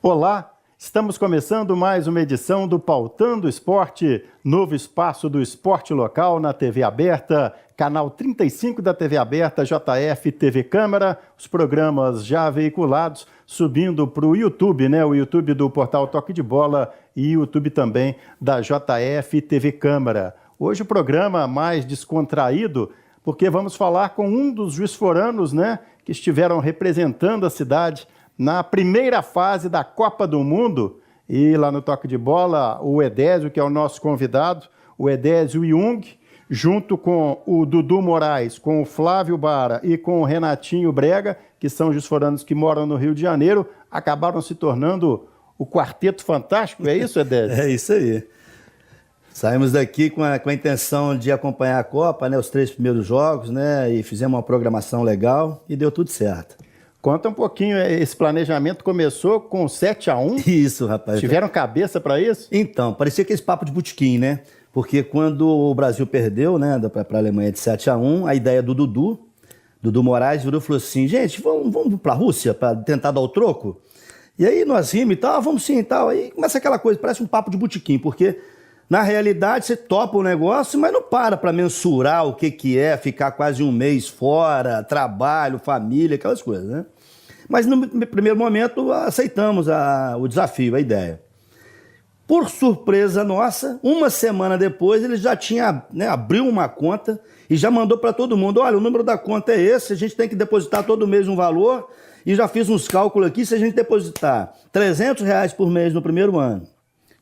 Olá, estamos começando mais uma edição do Pautando Esporte, novo espaço do esporte local na TV aberta, canal 35 da TV aberta, JF TV Câmara, os programas já veiculados, subindo para o YouTube, né? O YouTube do portal Toque de Bola e YouTube também da JF TV Câmara. Hoje o programa mais descontraído, porque vamos falar com um dos juiz-foranos, né? Que estiveram representando a cidade na primeira fase da Copa do Mundo, e lá no Toque de Bola, o Edésio, que é o nosso convidado, o Edésio Jung, junto com o Dudu Moraes, com o Flávio Bara e com o Renatinho Brega, que são juiz-foranos que moram no Rio de Janeiro, acabaram se tornando o Quarteto Fantástico, é isso, Edésio? É isso aí. Saímos daqui com a intenção de acompanhar a Copa, né, os 3 primeiros jogos, né, e fizemos uma programação legal e deu tudo certo. Conta um pouquinho, esse planejamento começou com 7-1? Isso, rapaz. Tiveram cabeça para isso? Então, parecia aquele papo de botequim, né? Porque quando o Brasil perdeu, né, para a Alemanha de 7-1, a ideia do Dudu Moraes virou e falou assim, gente, vamos para a Rússia para tentar dar o troco? E aí nós rimos e tal, vamos sim e tal. Aí começa aquela coisa, parece um papo de botequim, porque na realidade você topa o negócio, mas não para mensurar o que é ficar quase um mês fora, trabalho, família, aquelas coisas, né? Mas no primeiro momento aceitamos o desafio, a ideia. Por surpresa nossa, uma semana depois ele já tinha, né, abriu uma conta e já mandou para todo mundo, olha, o número da conta é esse, a gente tem que depositar todo mês um valor, e já fiz uns cálculos aqui, se a gente depositar R$300 por mês no primeiro ano,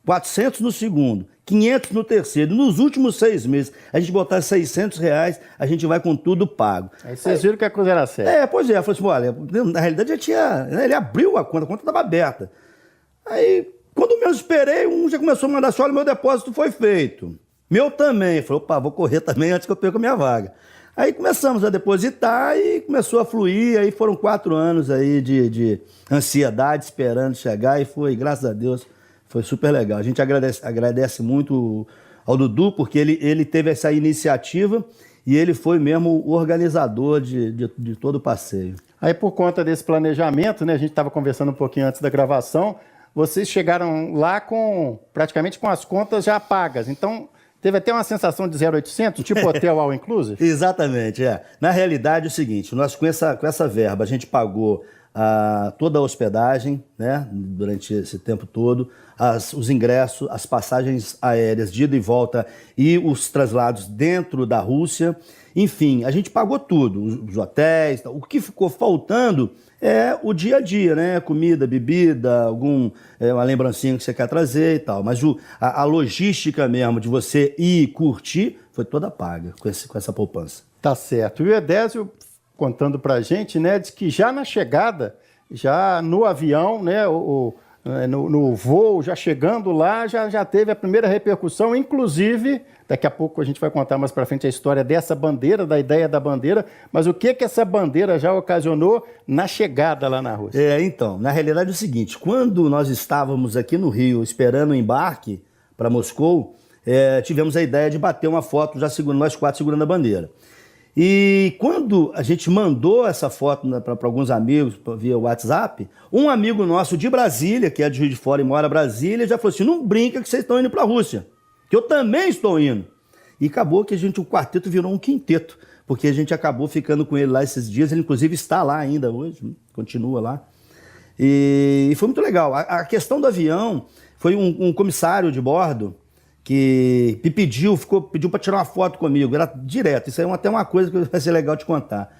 400 no segundo, 500 no terceiro, nos últimos 6 meses, a gente botar R$600, a gente vai com tudo pago. Aí vocês viram que a coisa era séria. Pois é, falou assim, olha, na realidade já tinha, né, ele abriu a conta estava aberta. Aí, quando menos esperei, um já começou a mandar assim, olha, meu depósito foi feito. Meu também. Falei, opa, vou correr também antes que eu perca a minha vaga. Aí começamos a depositar e começou a fluir, aí foram 4 anos aí de ansiedade, esperando chegar, e foi, graças a Deus, foi super legal. A gente agradece muito ao Dudu, porque ele teve essa iniciativa e ele foi mesmo o organizador de todo o passeio. Aí, por conta desse planejamento, né, a gente estava conversando um pouquinho antes da gravação, vocês chegaram lá praticamente com as contas já pagas. Então, teve até uma sensação de 0800, tipo hotel all inclusive? Exatamente, é. Na realidade é o seguinte, nós com essa verba a gente pagou toda a hospedagem, né, durante esse tempo todo, os ingressos, as passagens aéreas de ida e volta e os traslados dentro da Rússia. Enfim, a gente pagou tudo, os hotéis. O que ficou faltando é o dia a dia, né? Comida, bebida, uma lembrancinha que você quer trazer e tal. Mas a logística mesmo de você ir curtir foi toda paga com essa poupança. Tá certo. E o Edésio, contando pra gente, né, diz que já na chegada, já no avião, né, no voo, já chegando lá, já teve a primeira repercussão, inclusive, daqui a pouco a gente vai contar mais para frente a história dessa bandeira, da ideia da bandeira, mas o que essa bandeira já ocasionou na chegada lá na Rússia? Então, na realidade é o seguinte, quando nós estávamos aqui no Rio esperando o embarque para Moscou, tivemos a ideia de bater uma foto, nós 4 segurando a bandeira. E quando a gente mandou essa foto, né, para alguns amigos via WhatsApp, um amigo nosso de Brasília, que é de Juiz de Fora e mora em Brasília, já falou assim, não brinca que vocês estão indo para a Rússia, que eu também estou indo. E acabou que o quarteto virou um quinteto, porque a gente acabou ficando com ele lá esses dias, ele inclusive está lá ainda hoje, continua lá. E foi muito legal. A questão do avião, foi um comissário de bordo, que me pediu para tirar uma foto comigo, era direto, isso aí é até uma coisa que vai ser legal de contar.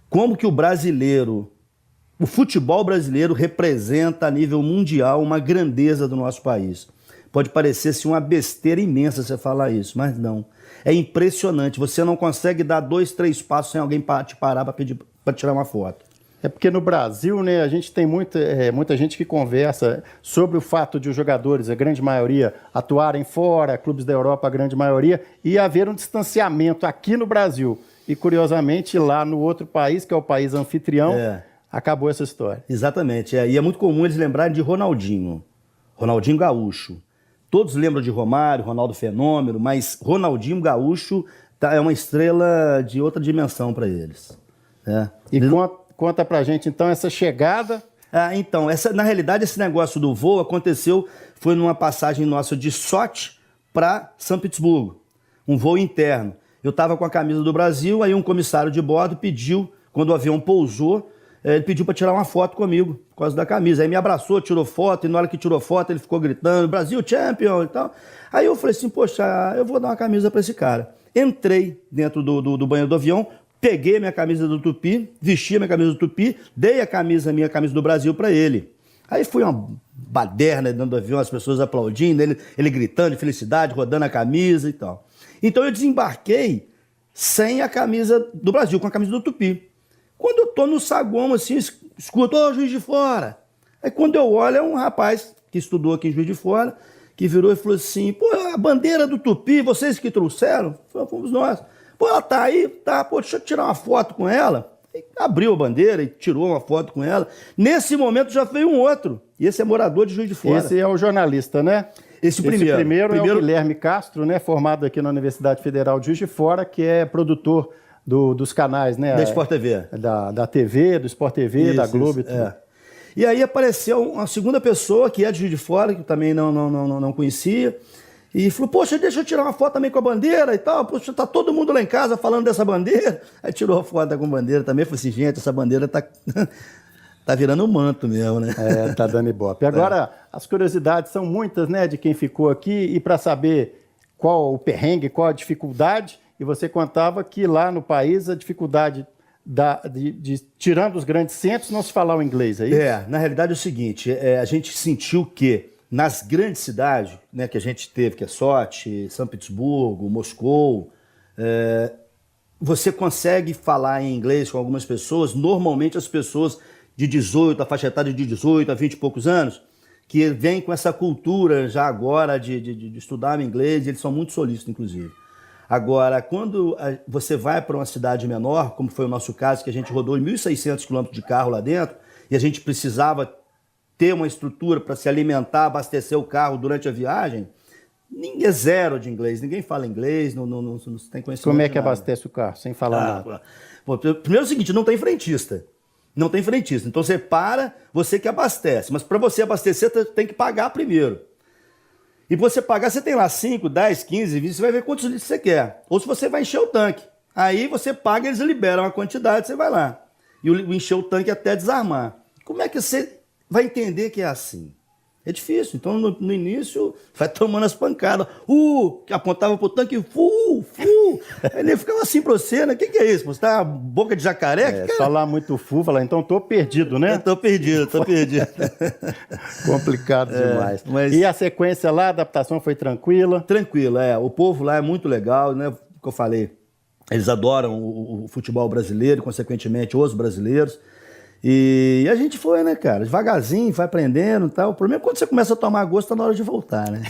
Como que o futebol brasileiro representa a nível mundial uma grandeza do nosso país. Pode parecer assim, uma besteira imensa você falar isso, mas não. É impressionante, você não consegue dar 2, 3 passos sem alguém te parar para tirar uma foto. É porque no Brasil, né, a gente tem muita gente que conversa sobre o fato de os jogadores, a grande maioria, atuarem fora, clubes da Europa, a grande maioria, e haver um distanciamento aqui no Brasil. E, curiosamente, lá no outro país, que é o país anfitrião, acabou essa história. Exatamente, e é muito comum eles lembrarem de Ronaldinho Gaúcho. Todos lembram de Romário, Ronaldo Fenômeno, mas Ronaldinho Gaúcho é uma estrela de outra dimensão para eles. E conta pra gente, então, essa chegada Então, na realidade, esse negócio do voo aconteceu, foi numa passagem nossa de Sochi para São Petersburgo, um voo interno. Eu estava com a camisa do Brasil, aí um comissário de bordo pediu, quando o avião pousou, ele pediu para tirar uma foto comigo, por causa da camisa. Aí me abraçou, tirou foto, e na hora que tirou foto ele ficou gritando, Brasil champion e tal. Aí eu falei assim, poxa, eu vou dar uma camisa para esse cara. Entrei dentro do banheiro do avião, peguei minha camisa do Tupi, vesti a minha camisa do Tupi, dei minha camisa do Brasil para ele. Aí foi uma baderna dentro do avião, as pessoas aplaudindo, ele gritando de felicidade, rodando a camisa e tal. Então eu desembarquei sem a camisa do Brasil, com a camisa do Tupi. Quando eu tô no saguão, assim, escuto, Juiz de Fora. Aí quando eu olho, é um rapaz que estudou aqui em Juiz de Fora, que virou e falou assim, pô, a bandeira do Tupi, vocês que trouxeram? Fomos nós. Pô, ela tá aí, tá, pô, deixa eu tirar uma foto com ela. E abriu a bandeira e tirou uma foto com ela. Nesse momento já veio um outro, e esse é morador de Juiz de Fora. Esse é o jornalista, né? Esse primeiro é o Guilherme Castro, né, formado aqui na Universidade Federal de Juiz de Fora, que é produtor dos canais, né? Da Sport TV. Da TV, do Sport TV, da Globo e tudo. É. E aí apareceu uma segunda pessoa, que é de Juiz de Fora, que eu também não conhecia, e falou, poxa, deixa eu tirar uma foto também com a bandeira e tal, poxa, tá todo mundo lá em casa falando dessa bandeira. Aí tirou a foto com a bandeira também, falei assim, gente, essa bandeira tá virando um manto mesmo, né? Tá dando ibope. Agora, as curiosidades são muitas, né, de quem ficou aqui, e para saber qual o perrengue, qual a dificuldade, e você contava que lá no país a dificuldade tirando os grandes centros, não se falar o inglês, é isso? Na realidade é o seguinte, a gente sentiu que nas grandes cidades, né, que a gente teve, que é Sochi, São Petersburgo, Moscou, você consegue falar em inglês com algumas pessoas, normalmente as pessoas de 18, a faixa etária de 18 a 20 e poucos anos, que vêm com essa cultura já agora de estudar inglês, eles são muito solícitos, inclusive. Agora, quando você vai para uma cidade menor, como foi o nosso caso, que a gente rodou 1.600 quilômetros de carro lá dentro, e a gente precisava ter uma estrutura para se alimentar, abastecer o carro durante a viagem, ninguém é zero de inglês, ninguém fala inglês, não tem conhecimento. Como é que abastece o carro, sem falar nada? Bom, primeiro é o seguinte, não tem frentista. Não tem frentista. Então você para, você que abastece. Mas para você abastecer, você tem que pagar primeiro. E para você pagar, você tem lá 5, 10, 15, 20, você vai ver quantos litros você quer. Ou se você vai encher o tanque. Aí você paga, eles liberam a quantidade, você vai lá. E encher o tanque até desarmar. Como é que você vai entender que é assim? É difícil. Então, no início, vai tomando as pancadas. Que apontava pro tanque, Aí ele ficava assim pra você, né? O que é isso? Você tá boca de jacaré? Falar muito falar, então tô perdido, né? Eu tô perdido. Complicado demais. E a sequência lá, a adaptação foi tranquila? Tranquila, O povo lá é muito legal, né? Como eu falei, eles adoram o futebol brasileiro, consequentemente, os brasileiros. E a gente foi, né, cara? Devagarzinho, vai aprendendo e tal. O problema é quando você começa a tomar gosto, tá na hora de voltar, né?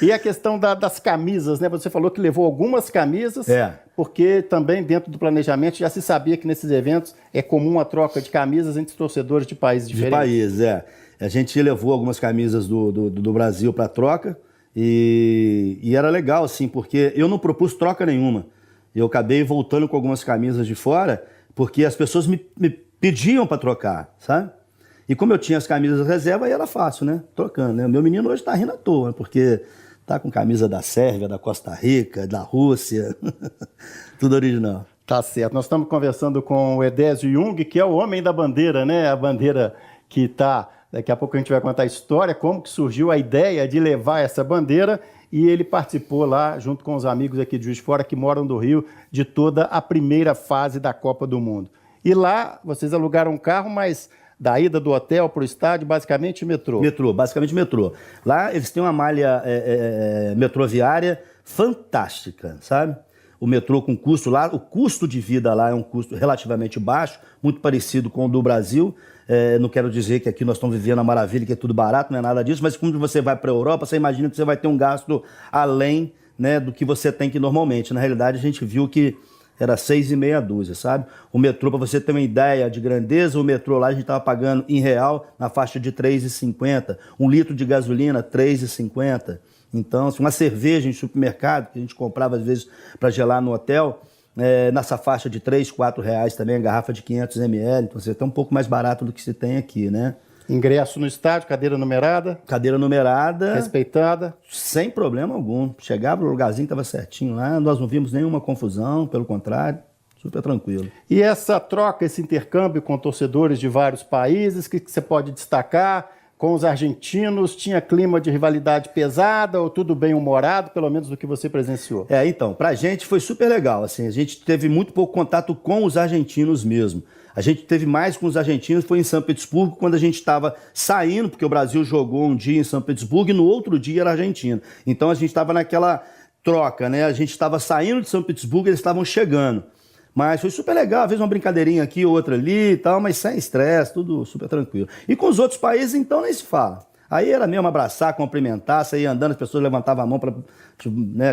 E a questão das camisas, né? Você falou que levou algumas camisas, porque também dentro do planejamento já se sabia que nesses eventos é comum a troca de camisas entre torcedores de países diferentes. De países, A gente levou algumas camisas do Brasil para troca e era legal, assim, porque eu não propus troca nenhuma. Eu acabei voltando com algumas camisas de fora, porque as pessoas me pediam para trocar, sabe? E como eu tinha as camisas reserva, aí era fácil, né? Trocando, né? O meu menino hoje tá rindo à toa, porque tá com camisa da Sérvia, da Costa Rica, da Rússia, tudo original. Tá certo. Nós estamos conversando com o Edésio Jung, que é o homem da bandeira, né? A bandeira que tá... Daqui a pouco a gente vai contar a história, como que surgiu a ideia de levar essa bandeira, e ele participou lá, junto com os amigos aqui de Juiz de Fora, que moram do Rio, de toda a primeira fase da Copa do Mundo. E lá, vocês alugaram um carro, mas da ida do hotel para o estádio, basicamente metrô. Basicamente metrô. Lá eles têm uma malha metroviária fantástica, sabe? O metrô com custo lá, o custo de vida lá é um custo relativamente baixo, muito parecido com o do Brasil. Não quero dizer que aqui nós estamos vivendo a maravilha, que é tudo barato, não é nada disso, mas quando você vai para a Europa, você imagina que você vai ter um gasto além, né, do que você tem que normalmente. Na realidade, a gente viu que era 6,5 dúzia, sabe? O metrô, para você ter uma ideia de grandeza, o metrô lá a gente estava pagando em real na faixa de 3,50. 1 litro de gasolina, 3,50. Então, assim, uma cerveja em supermercado, que a gente comprava às vezes para gelar no hotel, nessa faixa de 3, 4 reais também, a garrafa de 500 ml, então você está um pouco mais barato do que se tem aqui, né? Ingresso no estádio, cadeira numerada? Cadeira numerada. Respeitada? Sem problema algum. Chegava no lugarzinho, estava certinho lá, nós não vimos nenhuma confusão, pelo contrário, super tranquilo. E essa troca, esse intercâmbio com torcedores de vários países, o que você pode destacar? Com os argentinos, tinha clima de rivalidade pesada ou tudo bem humorado, pelo menos do que você presenciou? Então, pra gente foi super legal, assim, a gente teve muito pouco contato com os argentinos mesmo. A gente teve mais com os argentinos, foi em São Petersburgo, quando a gente estava saindo, porque o Brasil jogou um dia em São Petersburgo e no outro dia era Argentina. Então a gente estava naquela troca, né? A gente estava saindo de São Petersburgo e eles estavam chegando. Mas foi super legal, fez uma brincadeirinha aqui, outra ali e tal, mas sem estresse, tudo super tranquilo. E com os outros países, então, nem se fala. Aí era mesmo abraçar, cumprimentar, sair andando, as pessoas levantavam a mão para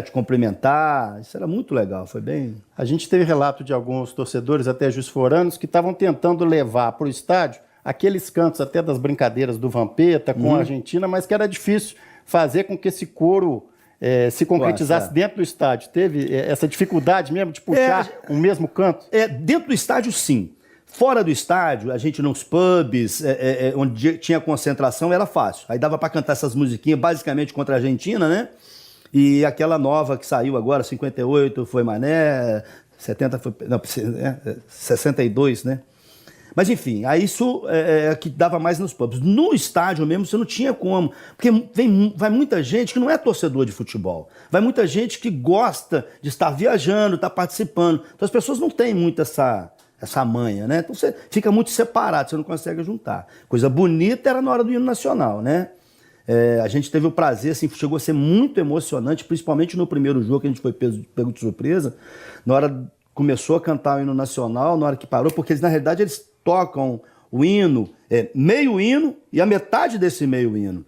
te cumprimentar. Isso era muito legal, foi bem... A gente teve relato de alguns torcedores, até jusforanos, que estavam tentando levar para o estádio aqueles cantos até das brincadeiras do Vampeta com a Argentina, mas que era difícil fazer com que esse coro... se concretizasse dentro do estádio. Teve essa dificuldade mesmo de puxar o mesmo canto? Dentro do estádio, sim. Fora do estádio, a gente nos pubs, onde tinha concentração, era fácil. Aí dava para cantar essas musiquinhas, basicamente contra a Argentina, né? E aquela nova que saiu agora, 58 foi Mané, 70 foi... Não, 62, né? Mas enfim, aí isso é que dava mais nos pubs. No estádio mesmo você não tinha como, porque vai muita gente que não é torcedor de futebol. Vai muita gente que gosta de estar viajando, estar participando. Então as pessoas não têm muito essa manha, né? Então você fica muito separado, você não consegue juntar. Coisa bonita era na hora do hino nacional, né? A gente teve o prazer, assim, chegou a ser muito emocionante, principalmente no primeiro jogo que a gente foi pego de surpresa. Na hora começou a cantar o hino nacional, na hora que parou, porque na realidade eles tocam o hino, meio hino e a metade desse meio hino.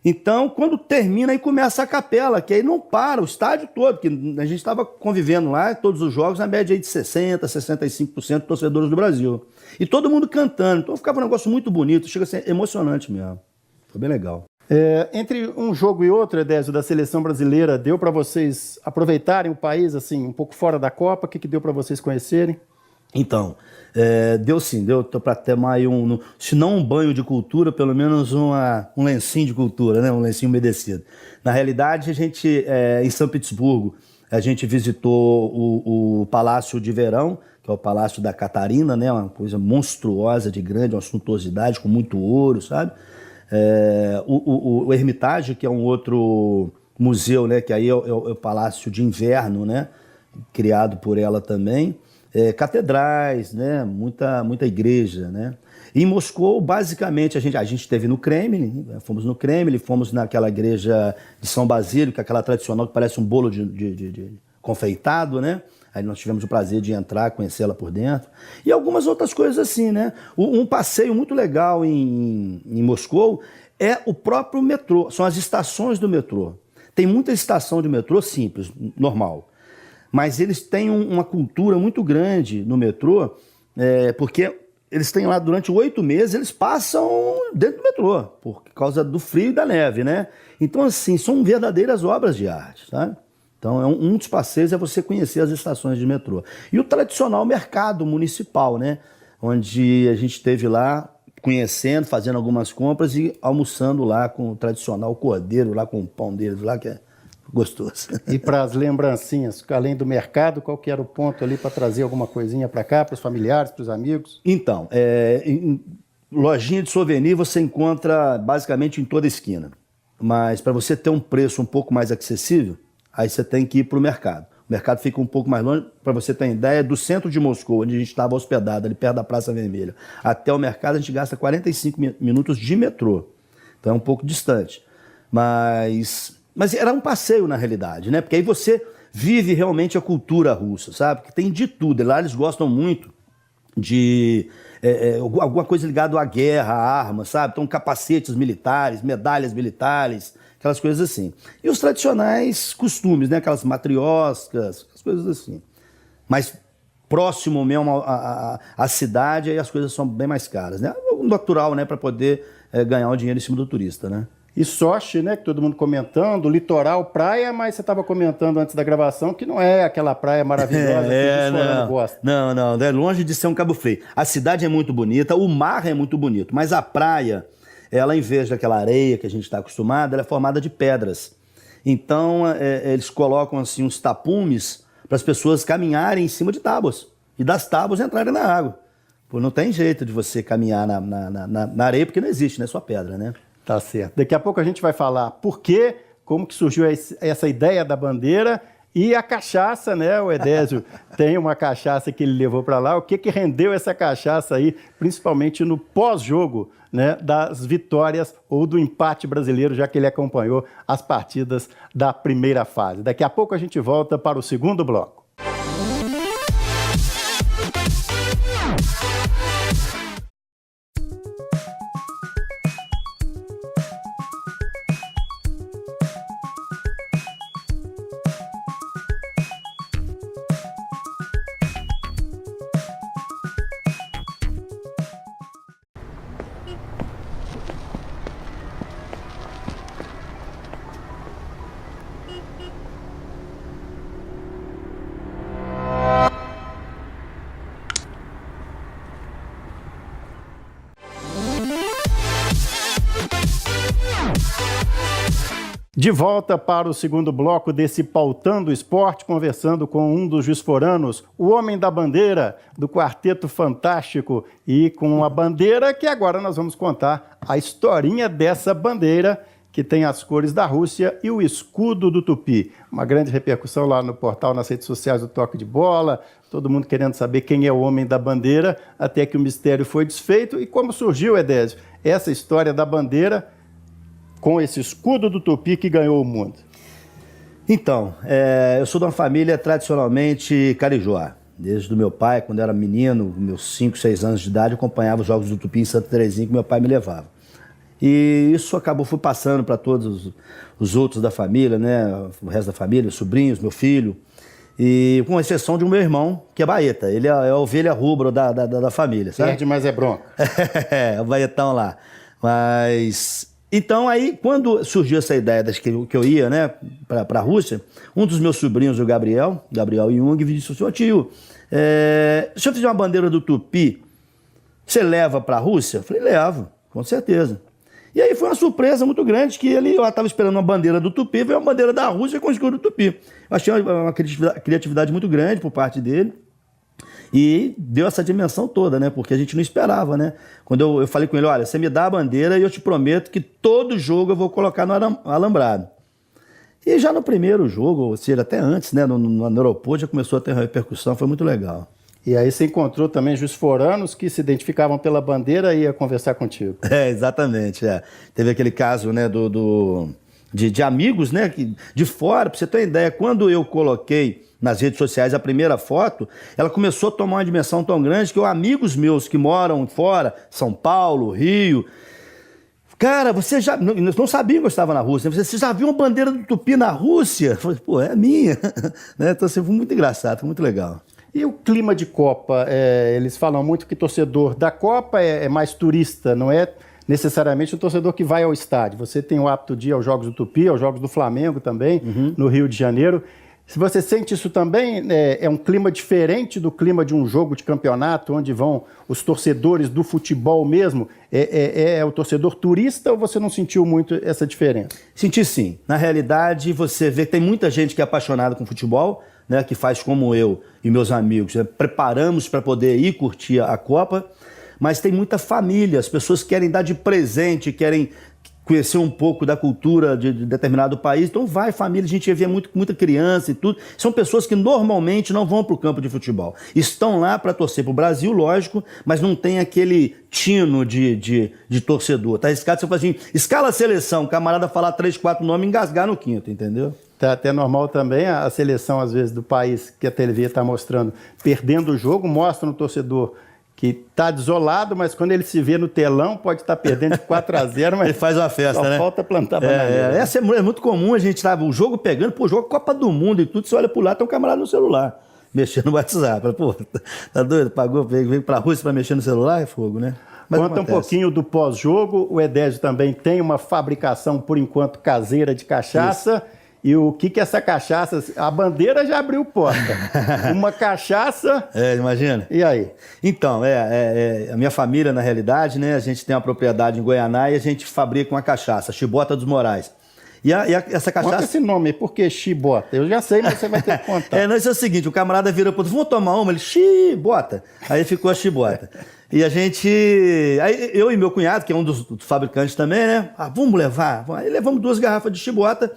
Então, quando termina, aí começa a capela, que aí não para, o estádio todo, que a gente estava convivendo lá, todos os jogos, na média aí de 60%, 65% de torcedores do Brasil. E todo mundo cantando, então ficava um negócio muito bonito, chega a ser emocionante mesmo. Foi bem legal. Entre um jogo e outro, Edésio, da seleção brasileira, deu para vocês aproveitarem o país, assim, um pouco fora da Copa? O que deu para vocês conhecerem? Então, deu sim, deu para ter mais se não um banho de cultura, pelo menos um lencinho de cultura, né? Um lencinho umedecido. Na realidade, a gente, em São Petersburgo, a gente visitou o Palácio de Verão, que é o Palácio da Catarina, né? Uma coisa monstruosa de grande, uma suntuosidade com muito ouro, sabe? O Hermitage, que é um outro museu, né? Que aí é o Palácio de Inverno, né? Criado por ela também. Catedrais, né? Muita igreja, né? E em Moscou, basicamente, a gente esteve no Kremlin, fomos no Kremlin, fomos naquela igreja de São Basílio, que é aquela tradicional que parece um bolo de confeitado, né? Aí nós tivemos o prazer de entrar, conhecê-la por dentro. E algumas outras coisas assim, né? Um passeio muito legal em Moscou é o próprio metrô, são as estações do metrô. Tem muita estação de metrô simples, normal. Mas eles têm uma cultura muito grande no metrô, porque eles têm lá durante 8 meses, eles passam dentro do metrô, por causa do frio e da neve, né? Então, assim, são verdadeiras obras de arte, sabe? Então, um dos passeios é você conhecer as estações de metrô. E o tradicional mercado municipal, né? Onde a gente esteve lá conhecendo, fazendo algumas compras e almoçando lá com o tradicional cordeiro, lá com o pão deles lá, que é gostoso. E para as lembrancinhas, além do mercado, qual que era o ponto ali para trazer alguma coisinha para cá, para os familiares, para os amigos? Então, lojinha de souvenir você encontra basicamente em toda esquina. Mas para você ter um preço um pouco mais acessível, aí você tem que ir para o mercado. O mercado fica um pouco mais longe, para você ter ideia, do centro de Moscou, onde a gente estava hospedado, ali perto da Praça Vermelha, até o mercado a gente gasta 45 minutos de metrô. Então é um pouco distante. Mas era um passeio na realidade, né? Porque aí você vive realmente a cultura russa, sabe? Porque tem de tudo. Lá eles gostam muito de alguma coisa ligada à guerra, à arma, sabe? Então capacetes militares, medalhas militares, aquelas coisas assim. E os tradicionais costumes, né? Aquelas matrioscas, as coisas assim. Mas próximo mesmo à cidade, aí as coisas são bem mais caras, né? O natural, né? Para poder ganhar o dinheiro em cima do turista, né? E Sochi, né, que todo mundo comentando, litoral, praia, mas você estava comentando antes da gravação que não é aquela praia maravilhosa que o Solano gosta. Não, é longe de ser um Cabo Frio. A cidade é muito bonita, o mar é muito bonito, mas a praia, ela em vez daquela areia que a gente está acostumado, ela é formada de pedras. Então, eles colocam assim uns tapumes para as pessoas caminharem em cima de tábuas e das tábuas entrarem na água. Pô, não tem jeito de você caminhar na areia, porque não existe, né? Só pedra, né? Tá certo. Daqui a pouco a gente vai falar por quê, como que surgiu essa ideia da bandeira e a cachaça, né? O Edésio tem uma cachaça que ele levou para lá. O que rendeu essa cachaça aí, principalmente no pós-jogo, né? Das vitórias ou do empate brasileiro, já que ele acompanhou as partidas da primeira fase. Daqui a pouco a gente volta para o segundo bloco. De volta para o segundo bloco desse Pautando o Esporte, conversando com um dos juiz-foranos, o homem da bandeira, do Quarteto Fantástico, e com a bandeira que agora nós vamos contar a historinha dessa bandeira, que tem as cores da Rússia e o escudo do Tupi. Uma grande repercussão lá no portal, nas redes sociais do Toque de Bola, todo mundo querendo saber quem é o homem da bandeira, até que o mistério foi desfeito. E como surgiu, Edésio, essa história da bandeira com esse escudo do Tupi que ganhou o mundo? Então, eu sou de uma família tradicionalmente carijoá. Desde o meu pai, quando eu era menino, meus 5, 6 anos de idade, eu acompanhava os Jogos do Tupi em Santa Terezinha, que meu pai me levava. E isso fui passando para todos os outros da família, né? O resto da família, os sobrinhos, meu filho. E com exceção de um meu irmão, que é baeta. Ele é a ovelha rubra da família, sabe? Perde, mas é bronca. O baetão lá. Mas... Então, aí, quando surgiu essa ideia que eu ia, né, para a Rússia, um dos meus sobrinhos, o Gabriel Jung, me disse assim: tio, se eu fizer uma bandeira do Tupi, você leva para a Rússia? Eu falei: levo, com certeza. E aí foi uma surpresa muito grande, que eu estava esperando uma bandeira do Tupi, veio uma bandeira da Rússia com o escudo do Tupi. Eu achei uma criatividade muito grande por parte dele. E deu essa dimensão toda, né? Porque a gente não esperava, né? Quando eu falei com ele: olha, você me dá a bandeira e eu te prometo que todo jogo eu vou colocar no alambrado. E já no primeiro jogo, ou seja, até antes, né? No aeroporto já começou a ter uma repercussão, foi muito legal. E aí você encontrou também juiz-foranos que se identificavam pela bandeira e ia conversar contigo. Exatamente. Teve aquele caso, né, de amigos, né, de fora. Pra você ter uma ideia, quando eu coloquei nas redes sociais a primeira foto, ela começou a tomar uma dimensão tão grande que amigos meus que moram fora, São Paulo, Rio, cara, você já não sabiam que eu estava na Rússia, você já viu uma bandeira do Tupi na Rússia? Eu falei: pô, é minha. Então, assim, foi muito engraçado, foi muito legal. E o clima de Copa? Eles falam muito que torcedor da Copa é mais turista, não é necessariamente o torcedor que vai ao estádio. Você tem o hábito de ir aos Jogos do Tupi, aos Jogos do Flamengo também, no Rio de Janeiro. Se você sente isso também, é um clima diferente do clima de um jogo de campeonato, onde vão os torcedores do futebol mesmo? É o torcedor turista, ou você não sentiu muito essa diferença? Senti sim. Na realidade, você vê que tem muita gente que é apaixonada com futebol, né, que faz como eu e meus amigos, né, preparamos para poder ir curtir a Copa, mas tem muita família, as pessoas querem dar de presente, querem conhecer um pouco da cultura de determinado país. Então vai família, a gente vê muita criança e tudo. São pessoas que normalmente não vão para o campo de futebol. Estão lá para torcer para o Brasil, lógico, mas não tem aquele tino de torcedor. Tá arriscado você falar assim: escala a seleção, o camarada falar 3, 4 nomes e engasgar no quinto, entendeu? Tá até normal também a seleção, às vezes, do país que a TV está mostrando, perdendo o jogo, mostra no torcedor que está desolado, mas quando ele se vê no telão, pode estar perdendo de 4-0, mas ele faz uma festa, só né? falta plantar bananeira. Essa é muito comum, a gente tava o jogo pegando, pô, jogo Copa do Mundo e tudo, você olha pro lado, tem um camarada no celular, mexendo no WhatsApp. Pô, tá doido? Pagou, veio pra Rússia pra mexer no celular, é fogo, né? Mas conta um pouquinho do pós-jogo. O Edésio também tem uma fabricação, por enquanto, caseira de cachaça. Isso. E o que essa cachaça... A bandeira já abriu porta. Uma cachaça... Imagina. E aí? Então, a minha família, na realidade, né? A gente tem uma propriedade em Goianá e a gente fabrica uma cachaça, Chibota dos Moraes. E essa cachaça... Conta esse nome, por que Chibota? Eu já sei, mas você vai ter que contar. Não, isso é o seguinte, o camarada vira pro outro, vamos tomar uma? Ele, Chibota. Aí ficou a Chibota. E a gente... Aí eu e meu cunhado, que é um dos fabricantes também, né? Vamos levar. Aí levamos 2 garrafas de Chibota,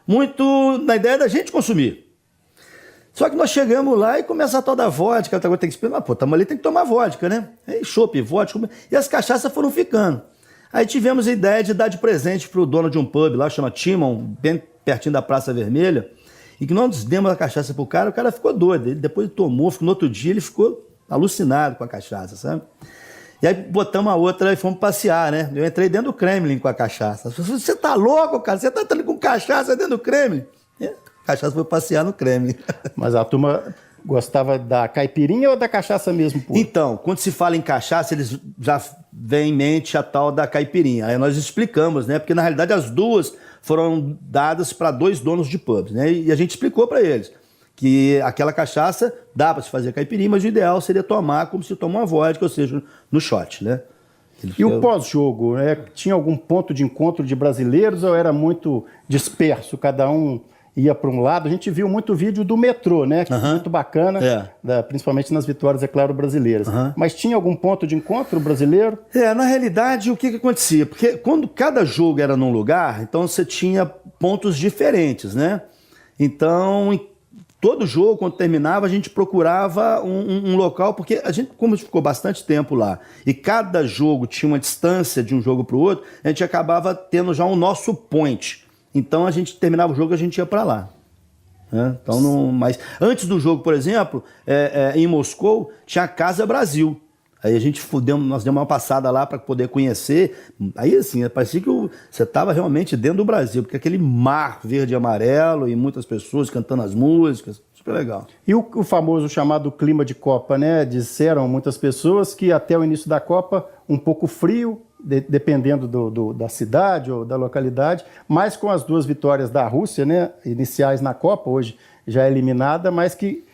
muito na ideia da gente consumir. Só que nós chegamos lá e começa a tal da vodka, tem que esperar, tamo ali, tem que tomar vodka, né? Aí chopp, vodka, e as cachaças foram ficando. Aí tivemos a ideia de dar de presente pro dono de um pub lá, chama Timon, bem pertinho da Praça Vermelha, e que nós demos a cachaça pro cara, o cara ficou doido. Ele depois tomou, no outro dia ele ficou alucinado com a cachaça, sabe? E aí botamos a outra e fomos passear, né? Eu entrei dentro do Kremlin com a cachaça. Você tá louco, cara? Você tá entrando com cachaça dentro do Kremlin? A cachaça foi passear no Kremlin. Mas a turma gostava da caipirinha ou da cachaça mesmo? Pura? Então, quando se fala em cachaça, eles já vêm em mente a tal da caipirinha. Aí nós explicamos, né? Porque na realidade as duas foram dadas para 2 donos de pubs, né? E a gente explicou para eles que aquela cachaça dá para se fazer caipirinha, mas o ideal seria tomar como se toma uma vodka, ou seja, no shot, né? E o pós-jogo, né? Tinha algum ponto de encontro de brasileiros ou era muito disperso, cada um ia para um lado? A gente viu muito vídeo do metrô, né? Que foi muito bacana, principalmente nas vitórias, é claro, brasileiras. Mas tinha algum ponto de encontro brasileiro? Na realidade, o que acontecia? Porque quando cada jogo era num lugar, então você tinha pontos diferentes, né? Então, todo jogo, quando terminava, a gente procurava um local, porque a gente, como a gente ficou bastante tempo lá, e cada jogo tinha uma distância de um jogo para o outro, a gente acabava tendo já um nosso point. Então a gente terminava o jogo e a gente ia para lá. Então, mas antes do jogo, por exemplo, em Moscou, tinha a Casa Brasil. Aí nós demos uma passada lá para poder conhecer. Aí assim, parecia que você estava realmente dentro do Brasil, porque aquele mar verde e amarelo e muitas pessoas cantando as músicas, super legal. E o famoso chamado clima de Copa, né? Disseram muitas pessoas que até o início da Copa, um pouco frio, dependendo da cidade ou da localidade, mas com as 2 vitórias da Rússia, né? Iniciais na Copa, hoje já eliminada, mas que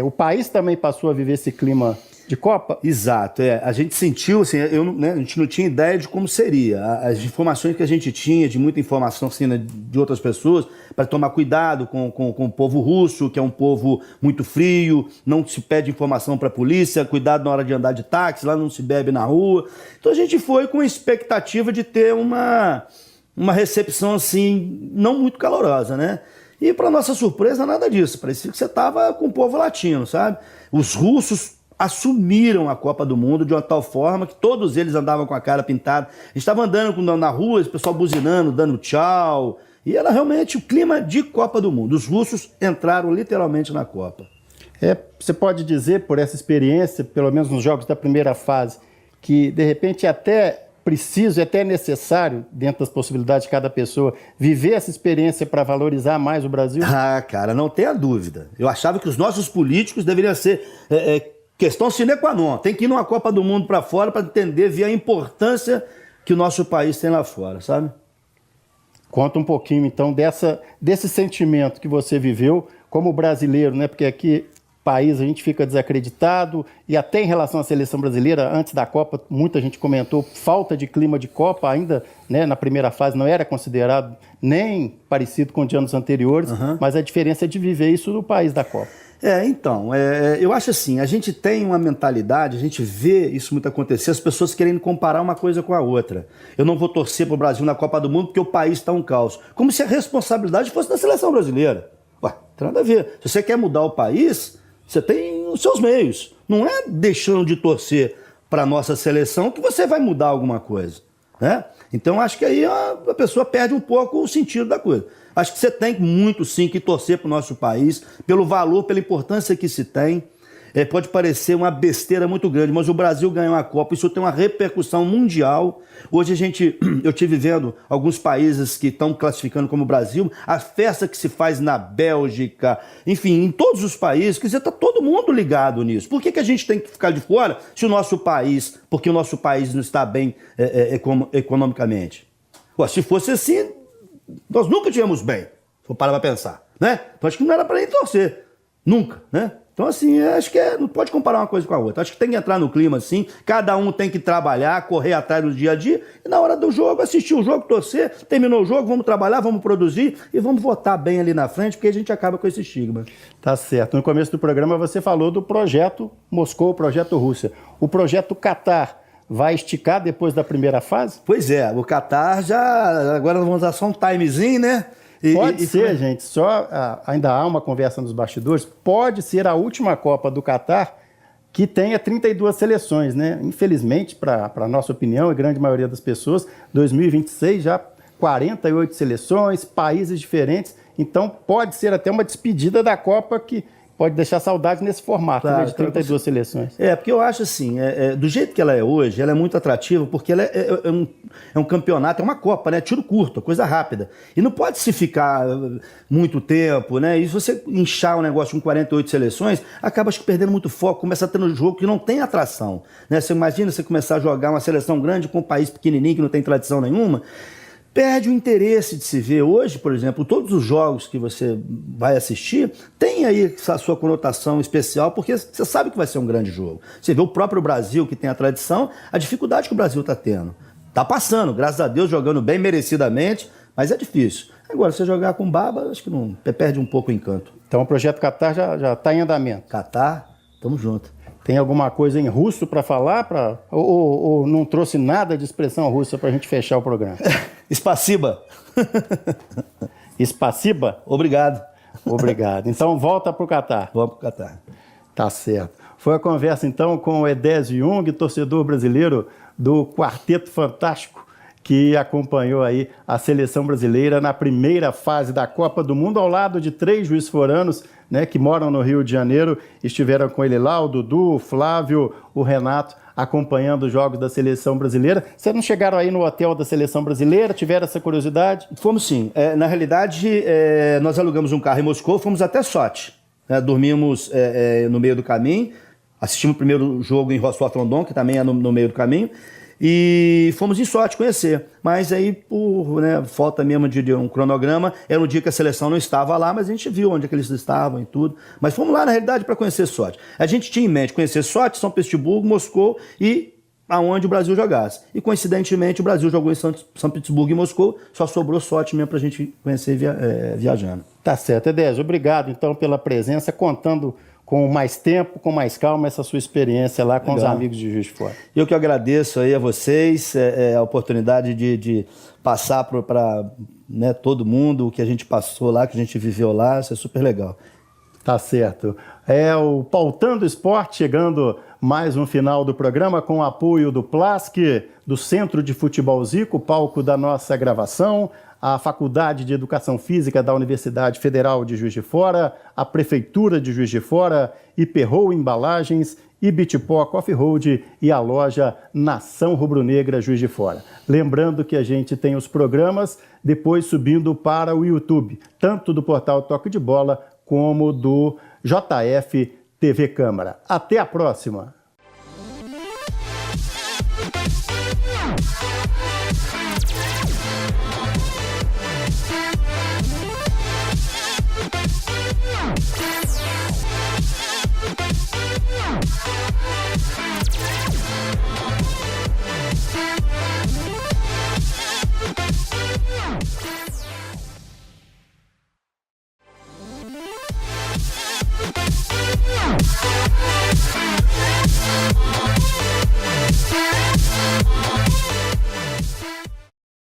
o país também passou a viver esse clima de Copa? Exato, a gente sentiu, assim, a gente não tinha ideia de como seria. As informações que a gente tinha, de muita informação assim, né, de outras pessoas, para tomar cuidado com o povo russo, que é um povo muito frio, não se pede informação para a polícia, cuidado na hora de andar de táxi, lá não se bebe na rua. Então a gente foi com a expectativa de ter uma recepção assim, não muito calorosa, né? E para nossa surpresa, nada disso. Parecia que você estava com o povo latino, sabe? Os russos assumiram a Copa do Mundo de uma tal forma que todos eles andavam com a cara pintada. A gente estava andando na rua, o pessoal buzinando, dando tchau. E era realmente o clima de Copa do Mundo. Os russos entraram literalmente na Copa. Você pode dizer, por essa experiência, pelo menos nos jogos da primeira fase, que de repente é até preciso, é até necessário, dentro das possibilidades de cada pessoa, viver essa experiência para valorizar mais o Brasil? Cara, não tenha dúvida. Eu achava que os nossos políticos deveriam ser... questão sine qua non. Tem que ir numa Copa do Mundo para fora para entender, ver a importância que o nosso país tem lá fora, sabe? Conta um pouquinho, então, desse sentimento que você viveu como brasileiro, né? Porque aqui, país, a gente fica desacreditado, e até em relação à seleção brasileira, antes da Copa, muita gente comentou falta de clima de Copa, ainda, né, na primeira fase não era considerado nem parecido com os anos anteriores, mas a diferença é de viver isso no país da Copa. Eu acho assim, a gente tem uma mentalidade, a gente vê isso muito acontecer, as pessoas querendo comparar uma coisa com a outra. Eu não vou torcer para o Brasil na Copa do Mundo porque o país está um caos. Como se a responsabilidade fosse da seleção brasileira. Ué, não tem nada a ver. Se você quer mudar o país, você tem os seus meios. Não é deixando de torcer para a nossa seleção que você vai mudar alguma coisa, né? Então acho que aí a pessoa perde um pouco o sentido da coisa. Acho que você tem muito sim que torcer para o nosso país, pelo valor, pela importância que se tem. pode parecer uma besteira muito grande, mas o Brasil ganhou a Copa, isso tem uma repercussão mundial. Hoje eu estive vendo alguns países que estão classificando como o Brasil, a festa que se faz na Bélgica, enfim, em todos os países, quer dizer, está todo mundo ligado nisso. Por que a gente tem que ficar de fora se o nosso país, porque o nosso país não está bem economicamente? Pô, se fosse assim, nós nunca tínhamos bem, se for parar para pensar, né? Então acho que não era para nem torcer, nunca, né? Então, assim, acho que não pode comparar uma coisa com a outra. Acho que tem que entrar no clima, assim, cada um tem que trabalhar, correr atrás do dia a dia, e na hora do jogo, assistir o jogo, torcer, terminou o jogo, vamos trabalhar, vamos produzir e vamos votar bem ali na frente, porque a gente acaba com esse estigma. Tá certo. No começo do programa você falou do projeto Moscou, o projeto Rússia. O projeto Catar vai esticar depois da primeira fase? Pois é, o Catar já... Agora vamos usar só um timezinho, né? Pode ser, gente, ainda há uma conversa nos bastidores, pode ser a última Copa do Catar que tenha 32 seleções, né? Infelizmente, para a nossa opinião e grande maioria das pessoas, 2026 já 48 seleções, países diferentes, então pode ser até uma despedida da Copa que pode deixar saudade nesse formato, claro, né, de 32 seleções. Porque eu acho assim, do jeito que ela é hoje, ela é muito atrativa, porque ela é um campeonato, é uma Copa, né? Tiro curto, coisa rápida. E não pode se ficar muito tempo, né? E se você inchar um negócio com 48 seleções, acaba acho que perdendo muito foco, começa a ter um jogo que não tem atração, né? Você imagina você começar a jogar uma seleção grande com um país pequenininho que não tem tradição nenhuma, perde o interesse de se ver. Hoje, por exemplo, todos os jogos que você vai assistir tem aí a sua conotação especial, porque você sabe que vai ser um grande jogo. Você vê o próprio Brasil, que tem a tradição, a dificuldade que o Brasil está tendo. Está passando, graças a Deus, jogando bem merecidamente, mas é difícil. Agora, você jogar com baba, acho que não perde um pouco o encanto. Então o projeto Catar já está em andamento. Catar, tamo junto. Tem alguma coisa em russo para falar? Ou não trouxe nada de expressão russa para a gente fechar o programa? Spasiba. Spasiba? Obrigado. Obrigado. Então volta para o Catar. Vamos para o Catar. Tá certo. Foi a conversa então com o Edésio Jung, torcedor brasileiro do Quarteto Fantástico, que acompanhou aí a seleção brasileira na primeira fase da Copa do Mundo, ao lado de 3 juiz-foranos, né, que moram no Rio de Janeiro. Estiveram com ele lá, o Dudu, o Flávio, o Renato, acompanhando os jogos da seleção brasileira. Vocês não chegaram aí no hotel da seleção brasileira? Tiveram essa curiosidade? Fomos sim. Na realidade, nós alugamos um carro em Moscou, fomos até Sochi. Dormimos no meio do caminho, assistimos o primeiro jogo em Rostov-on-Don, que também é no meio do caminho, e fomos em Sochi conhecer. Mas aí, por falta mesmo de um cronograma, era um dia que a seleção não estava lá, mas a gente viu onde é que eles estavam e tudo. Mas fomos lá, na realidade, para conhecer Sochi. A gente tinha em mente conhecer Sochi, São Petersburgo, Moscou e aonde o Brasil jogasse. E, coincidentemente, o Brasil jogou em São Petersburgo e Moscou, só sobrou Sochi mesmo para a gente conhecer viajando. Tá certo, Edésio. Obrigado, então, pela presença, contando com mais tempo, com mais calma, essa sua experiência lá com os amigos de Juiz de Fora. Eu que agradeço aí a vocês, a oportunidade de passar para todo mundo o que a gente passou lá, que a gente viveu lá, isso é super legal. Tá certo. É o Pautando Esporte, chegando mais um final do programa com o apoio do Plask, do Centro de Futebol Zico, palco da nossa gravação, a Faculdade de Educação Física da Universidade Federal de Juiz de Fora, a Prefeitura de Juiz de Fora, Iperrou Embalagens, Ibitipó Coffee Road e a loja Nação Rubro-Negra Juiz de Fora. Lembrando que a gente tem os programas depois subindo para o YouTube, tanto do portal Toque de Bola como do JF TV Câmara. Até a próxima!